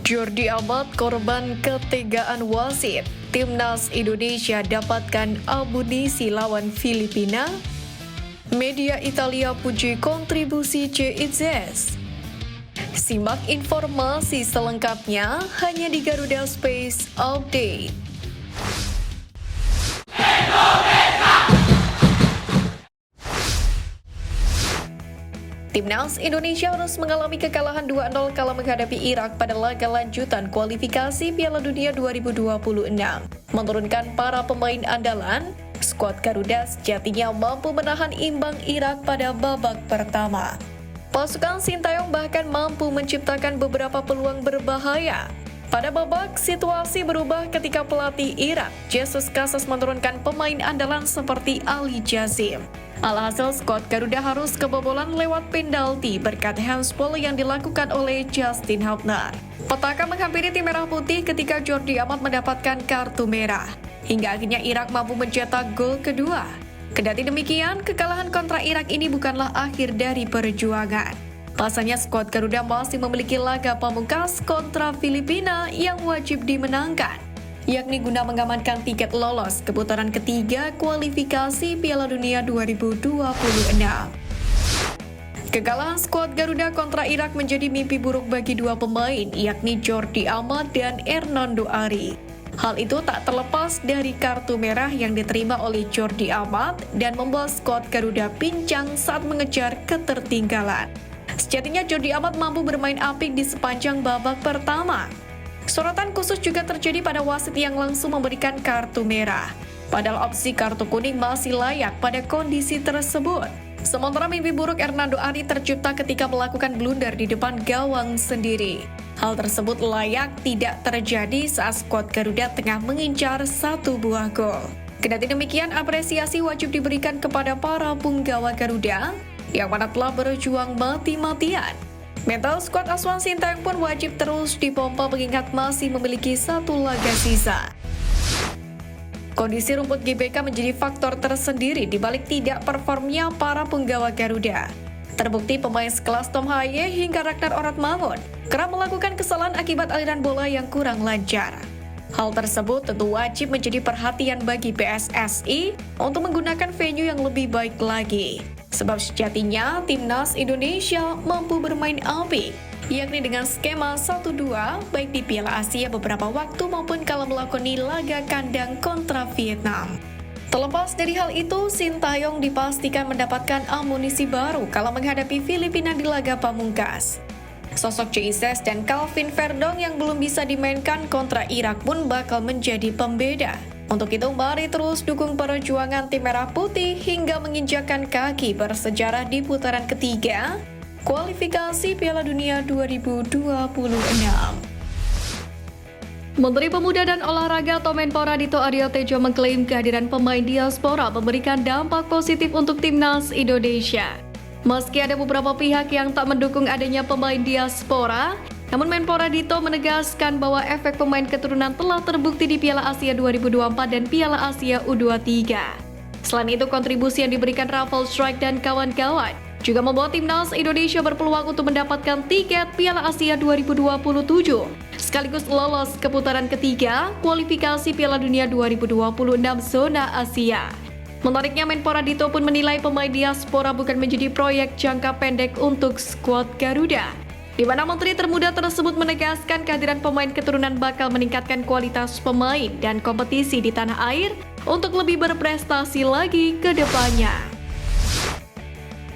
Jordi Amat korban ketegaan wasit. Timnas Indonesia dapatkan amunisi lawan Filipina. Media Italia puji kontribusi CIZ. Simak informasi selengkapnya hanya di Garuda Space Update. Timnas Indonesia harus mengalami kekalahan 2-0 kala menghadapi Irak pada laga lanjutan kualifikasi Piala Dunia 2026. Menurunkan para pemain andalan, skuad Garuda sejatinya mampu menahan imbang Irak pada babak pertama. Pasukan Sintayong bahkan mampu menciptakan beberapa peluang berbahaya. Pada babak, situasi berubah ketika pelatih Irak, Jesus Casas, menurunkan pemain andalan seperti Ali Jazim. Alhasil, skuad Garuda harus kebobolan lewat penalti berkat handsball yang dilakukan oleh Justin Hubner. Petaka menghampiri tim Merah Putih ketika Jordi Amat mendapatkan kartu merah. Hingga akhirnya Irak mampu mencetak gol kedua. Kendati demikian, kekalahan kontra Irak ini bukanlah akhir dari perjuangan. Pasalnya, skuad Garuda masih memiliki laga pamungkas kontra Filipina yang wajib dimenangkan, yakni guna mengamankan tiket lolos ke putaran ketiga kualifikasi Piala Dunia 2026. Kekalahan skuad Garuda kontra Irak menjadi mimpi buruk bagi dua pemain, yakni Jordi Amat dan Hernando Ari. Hal itu tak terlepas dari kartu merah yang diterima oleh Jordi Amat dan membuat skuad Garuda pincang saat mengejar ketertinggalan. Sejatinya Jordi Amat mampu bermain apik di sepanjang babak pertama. Sorotan khusus juga terjadi pada wasit yang langsung memberikan kartu merah. Padahal opsi kartu kuning masih layak pada kondisi tersebut. Sementara mimpi buruk Hernando Ari tercipta ketika melakukan blunder di depan gawang sendiri. Hal tersebut layak tidak terjadi saat skuad Garuda tengah mengincar satu buah gol. Kendati demikian, apresiasi wajib diberikan kepada para punggawa Garuda yang mana telah berjuang mati-matian. Mental skuad asuhan Sintayong pun wajib terus dipompa mengingat masih memiliki satu laga sisa. Kondisi rumput GBK menjadi faktor tersendiri di balik tidak performnya para punggawa Garuda. Terbukti pemain sekelas Tom Haye hingga Ragnar Oratmangun kerap melakukan kesalahan akibat aliran bola yang kurang lancar. Hal tersebut tentu wajib menjadi perhatian bagi PSSI untuk menggunakan venue yang lebih baik lagi. Sebab sejatinya Timnas Indonesia mampu bermain apik, yakni dengan skema 1-2 baik di Piala Asia beberapa waktu maupun kala melakoni laga kandang kontra Vietnam. Terlepas dari hal itu, Sintayong dipastikan mendapatkan amunisi baru kala menghadapi Filipina di laga pamungkas. Sosok CIZ dan Calvin Verdong yang belum bisa dimainkan kontra Irak pun bakal menjadi pembeda. Untuk itu, mari terus dukung perjuangan tim Merah Putih hingga menginjakkan kaki bersejarah di putaran ketiga kualifikasi Piala Dunia 2026. Menteri Pemuda dan Olahraga atau Menpora Dito Aryo Tejo mengklaim kehadiran pemain diaspora memberikan dampak positif untuk Timnas Indonesia. Meski ada beberapa pihak yang tak mendukung adanya pemain diaspora, namun Menpora Dito menegaskan bahwa efek pemain keturunan telah terbukti di Piala Asia 2024 dan Piala Asia U23. Selain itu, kontribusi yang diberikan Rafael Strike dan kawan-kawan juga membawa Timnas Indonesia berpeluang untuk mendapatkan tiket Piala Asia 2027, sekaligus lolos ke putaran ketiga kualifikasi Piala Dunia 2026 zona Asia. Menariknya, Menpora Dito pun menilai pemain diaspora bukan menjadi proyek jangka pendek untuk skuad Garuda, di mana menteri termuda tersebut menegaskan kehadiran pemain keturunan bakal meningkatkan kualitas pemain dan kompetisi di tanah air untuk lebih berprestasi lagi ke depannya.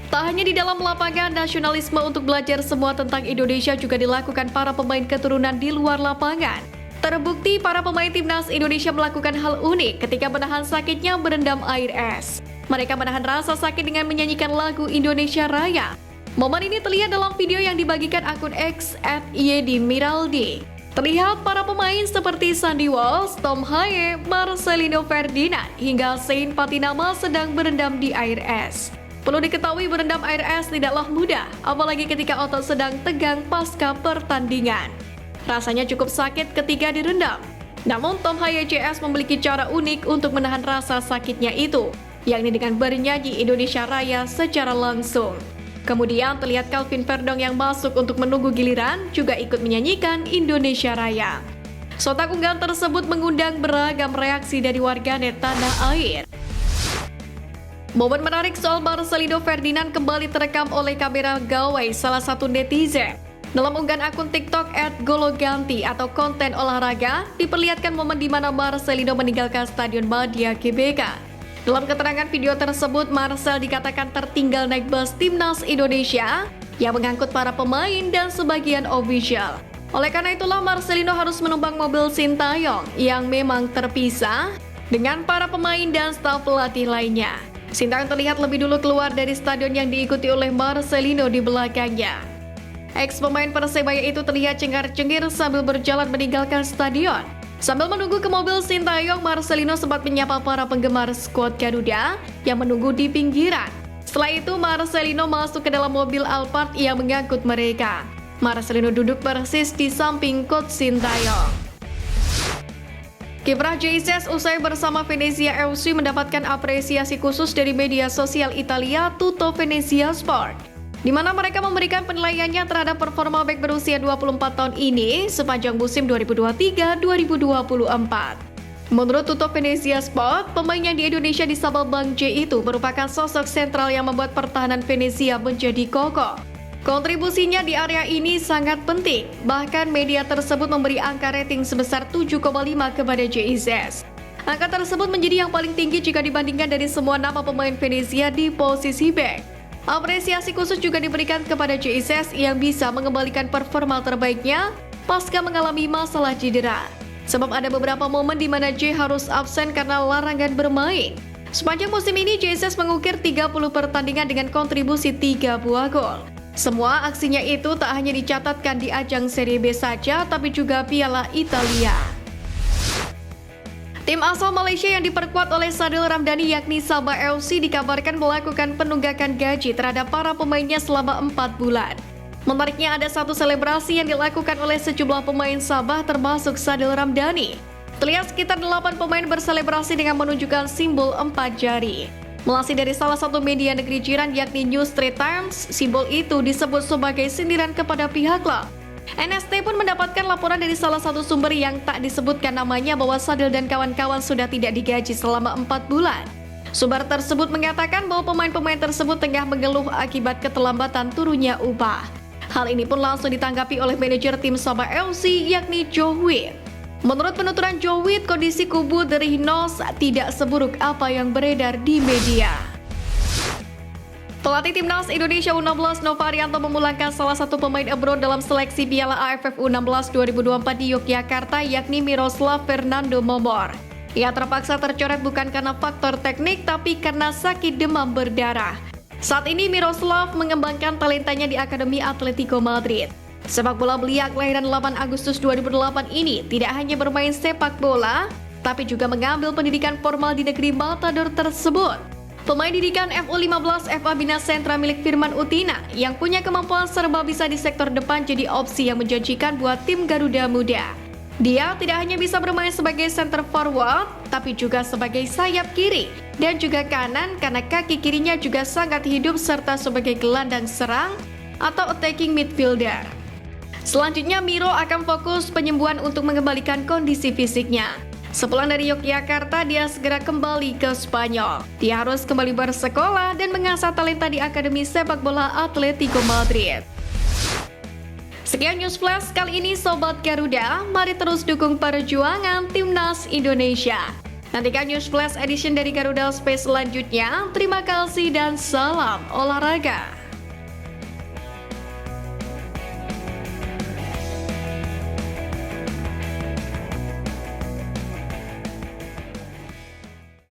Tak hanya di dalam lapangan, nasionalisme untuk belajar semua tentang Indonesia juga dilakukan para pemain keturunan di luar lapangan. Terbukti para pemain Timnas Indonesia melakukan hal unik ketika menahan sakitnya berendam air es. Mereka menahan rasa sakit dengan menyanyikan lagu Indonesia Raya. Momen ini terlihat dalam video yang dibagikan akun X @YediMiraldi. Terlihat para pemain seperti Sandy Walsh, Tom Haye, Marcelino Ferdinand, hingga Zain Patinama sedang berendam di air es. Perlu diketahui berendam air es tidaklah mudah, apalagi ketika otot sedang tegang pasca pertandingan. Rasanya cukup sakit ketika direndam. Namun Tom Haye CS memiliki cara unik untuk menahan rasa sakitnya itu, yakni dengan bernyanyi Indonesia Raya secara langsung. Kemudian terlihat Calvin Verdong yang masuk untuk menunggu giliran juga ikut menyanyikan Indonesia Raya. Sontak unggahan tersebut mengundang beragam reaksi dari warganet tanah air. Momen menarik soal Marcelino Ferdinand kembali terekam oleh kamera gawai salah satu netizen. Dalam unggahan akun TikTok @gologanti atau konten olahraga, diperlihatkan momen di mana Marcelino meninggalkan Stadion Madia GBK. Dalam keterangan video tersebut, Marcel dikatakan tertinggal naik bus Timnas Indonesia yang mengangkut para pemain dan sebagian official. Oleh karena itulah, Marcelino harus menumpang mobil Sintayong yang memang terpisah dengan para pemain dan staf pelatih lainnya. Sintayong terlihat lebih dulu keluar dari stadion yang diikuti oleh Marcelino di belakangnya. Ex pemain Persebaya itu terlihat cengar-cengir sambil berjalan meninggalkan stadion. Sambil menunggu ke mobil Sintayong, Marcelino sempat menyapa para penggemar skuad Garuda yang menunggu di pinggiran. Setelah itu, Marcelino masuk ke dalam mobil Alphard yang mengangkut mereka. Marcelino duduk persis di samping coach Sintayong. Kiprah Jesus usai bersama Venezia FC mendapatkan apresiasi khusus dari media sosial Italia Tutto Venezia Sport, di mana mereka memberikan penilaiannya terhadap performa bek berusia 24 tahun ini sepanjang musim 2023-2024. Menurut Tutto Venezia Sport, pemain yang di Indonesia disapa Bang J itu merupakan sosok sentral yang membuat pertahanan Venezia menjadi kokoh. Kontribusinya di area ini sangat penting, bahkan media tersebut memberi angka rating sebesar 7,5 kepada Jesus. Angka tersebut menjadi yang paling tinggi jika dibandingkan dari semua nama pemain Venezia di posisi bek. Apresiasi khusus juga diberikan kepada Jesus yang bisa mengembalikan performa terbaiknya pasca mengalami masalah cedera. Sebab ada beberapa momen di mana J harus absen karena larangan bermain. Sepanjang musim ini, Jesus mengukir 30 pertandingan dengan kontribusi 3 buah gol. Semua aksinya itu tak hanya dicatatkan di ajang Serie B saja, tapi juga Piala Italia. Tim asal Malaysia yang diperkuat oleh Sadil Ramdhani yakni Sabah FC dikabarkan melakukan penunggakan gaji terhadap para pemainnya selama 4 bulan. Menariknya, ada satu selebrasi yang dilakukan oleh sejumlah pemain Sabah termasuk Sadil Ramdhani. Terlihat sekitar 8 pemain berselebrasi dengan menunjukkan simbol 4 jari. Melansir dari salah satu media negeri jiran yakni New Straits Times, simbol itu disebut sebagai sindiran kepada pihak klub. NST pun mendapatkan laporan dari salah satu sumber yang tak disebutkan namanya bahwa Sadil dan kawan-kawan sudah tidak digaji selama 4 bulan. Sumber tersebut mengatakan bahwa pemain-pemain tersebut tengah mengeluh akibat keterlambatan turunnya upah. Hal ini pun langsung ditanggapi oleh manajer tim Sabah FC yakni Joe Wit. Menurut penuturan Joe Wit, kondisi kubu The Rhinos tidak seburuk apa yang beredar di media. Pelatih Timnas Indonesia U16 Nova Arianto memulangkan salah satu pemain abroad dalam seleksi Piala AFF U16 2024 di Yogyakarta yakni Miroslav Fernando Momor. Ia terpaksa tercoret bukan karena faktor teknik tapi karena sakit demam berdarah. Saat ini Miroslav mengembangkan talentanya di Akademi Atletico Madrid. Sepak bola belia kelahiran 8 Agustus 2008 ini tidak hanya bermain sepak bola, tapi juga mengambil pendidikan formal di negeri Matador tersebut. Pemain didikan FU15 FA Bina Sentra milik Firman Utina yang punya kemampuan serba bisa di sektor depan jadi opsi yang menjanjikan buat tim Garuda Muda. Dia tidak hanya bisa bermain sebagai center forward, tapi juga sebagai sayap kiri dan juga kanan karena kaki kirinya juga sangat hidup serta sebagai gelandang serang atau attacking midfielder. Selanjutnya, Miro akan fokus penyembuhan untuk mengembalikan kondisi fisiknya. Sepulang dari Yogyakarta, dia segera kembali ke Spanyol. Dia harus kembali bersekolah dan mengasah talenta di Akademi Sepak Bola Atletico Madrid. Sekian News Flash kali ini Sobat Garuda, mari terus dukung perjuangan Timnas Indonesia. Nantikan News Flash edition dari Garuda Space selanjutnya. Terima kasih dan salam olahraga.